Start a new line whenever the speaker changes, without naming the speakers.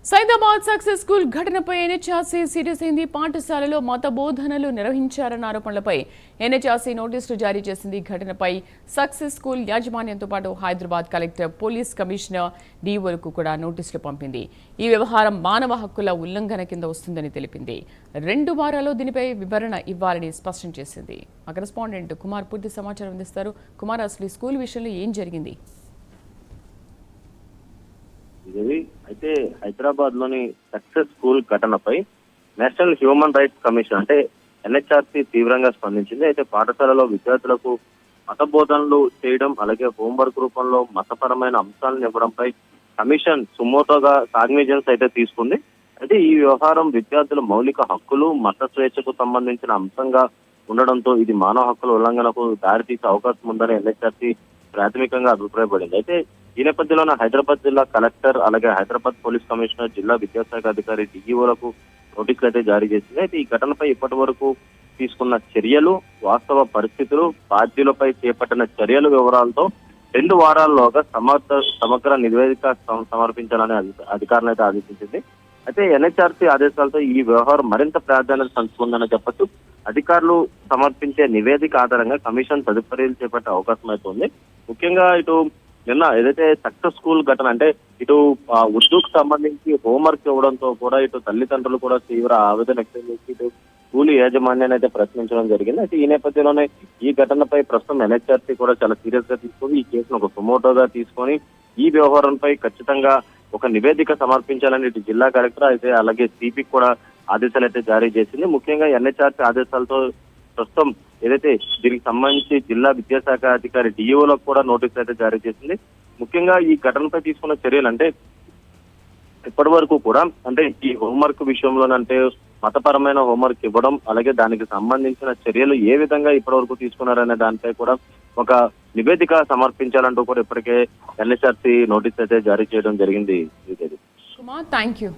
Saidabad success school ఘటనపై NHRC serious అయింది. పాఠశాలలో మత బోధనలు నిర్వహించారన్న ఆరోపణలపై ఎన్హెచ్ఆర్సీ నోటీసులు జారీ చేసింది. ఘటనపై సక్సెస్ స్కూల్ యాజమాన్యంతో పాటు హైదరాబాద్ కలెక్టర్, పోలీస్ కమిషనర్, డీఓలకు కూడా నోటీసులు పంపింది. ఈ వ్యవహారం మానవ హక్కుల ఉల్లంఘన కింద వస్తుందని తెలిపింది. 2 వారాల్లో దీనిపై వివరణ ఇవ్వాలని స్పష్టం చేసింది. మా కరెస్పాండెంట్ కుమార్ పూర్తి సమాచారం అందిస్తారు. కుమార్, అసలు ఈ స్కూల్ విషయంలో ఏం జరిగింది?
అయితే హైదరాబాద్ లోని సక్సెస్ స్కూల్ ఘటనపై నేషనల్ హ్యూమన్ రైట్స్ కమిషన్ అంటే ఎన్హెచ్ఆర్సీ తీవ్రంగా స్పందించింది. అయితే పాఠశాలలో విద్యార్థులకు మత బోధనలు చేయడం, అలాగే హోంవర్క్ రూపంలో మతపరమైన అంశాలను ఇవ్వడంపై కమిషన్ సుమోటోగా కాగ్నిజెన్స్ అయితే తీసుకుంది. అయితే ఈ వ్యవహారం విద్యార్థుల మౌలిక హక్కులు, మత స్వేచ్ఛకు సంబంధించిన అంశంగా ఉండడంతో ఇది మానవ హక్కుల ఉల్లంఘనకు దారితీసే అవకాశం ఉందని ఎన్హెచ్ఆర్సీ ప్రాథమికంగా అభిప్రాయపడింది. అయితే ఈ నేపథ్యంలోనే హైదరాబాద్ జిల్లా కలెక్టర్, అలాగే హైదరాబాద్ పోలీస్ కమిషనర్, జిల్లా విద్యాశాఖ అధికారి, డిఈఓలకు నోటీసులు అయితే జారీ చేసింది. అయితే ఈ ఘటనపై ఇప్పటి వరకు తీసుకున్న చర్యలు, వాస్తవ పరిస్థితులు, బాధ్యులపై చేపట్టిన చర్యలు వివరాలతో 2 వారాల్లోగా సమగ్ర నివేదిక సమర్పించాలని అధికారులు అయితే ఆదేశించింది. అయితే ఎన్హెచ్ఆర్సీ ఆదేశాలతో ఈ వ్యవహారం మరింత ప్రాధాన్యత సంచుకుందని చెప్పొచ్చు. అధికారులు సమర్పించే నివేదిక ఆధారంగా కమిషన్ తదుపరి చేపట్టే అవకాశం అయితే ఉంది. ముఖ్యంగా ఇటు నిన్న ఏదైతే సక్సెస్ స్కూల్ ఘటన అంటే ఇటు ఉర్దూకు సంబంధించి హోంవర్క్ ఇవ్వడంతో కూడా ఇటు తల్లిదండ్రులు కూడా తీవ్ర ఆవేదన వ్యక్తం చేసి ఇటు స్కూల్ యాజమాన్యాన్ని అయితే ప్రశ్నించడం జరిగింది. అయితే ఈ నేపథ్యంలోనే ఈ ఘటనపై ప్రస్తుతం ఎన్హెచ్ఆర్సీ కూడా చాలా సీరియస్ గా తీసుకొని ఈ కేసును ఒక సుమోటోగా తీసుకొని ఈ వ్యవహారంపై ఖచ్చితంగా ఒక నివేదిక సమర్పించాలని ఇటు జిల్లా కలెక్టర్ అయితే అలాగే సిపి కూడా ఆదేశాలు అయితే జారీ చేసింది. ముఖ్యంగా ఎన్హెచ్ఆర్సీ ఆదేశాలతో ప్రస్తుతం ఏదైతే దీనికి సంబంధించి జిల్లా విద్యాశాఖ అధికారి డిఈఓలకు కూడా నోటీసులు అయితే జారీ చేసింది. ముఖ్యంగా ఈ ఘటనపై తీసుకున్న చర్యలు అంటే ఇప్పటి వరకు కూడా అంటే ఈ హోంవర్క్ విషయంలోనంటే మతపరమైన హోంవర్క్ ఇవ్వడం, అలాగే దానికి సంబంధించిన చర్యలు ఏ విధంగా ఇప్పటి వరకు తీసుకున్నారనే దానిపై కూడా ఒక నివేదిక సమర్పించాలంటూ కూడా ఇప్పటికే ఎన్హెచ్ఆర్సీ నోటీస్ అయితే జారీ చేయడం జరిగింది.
Kumar, thank you.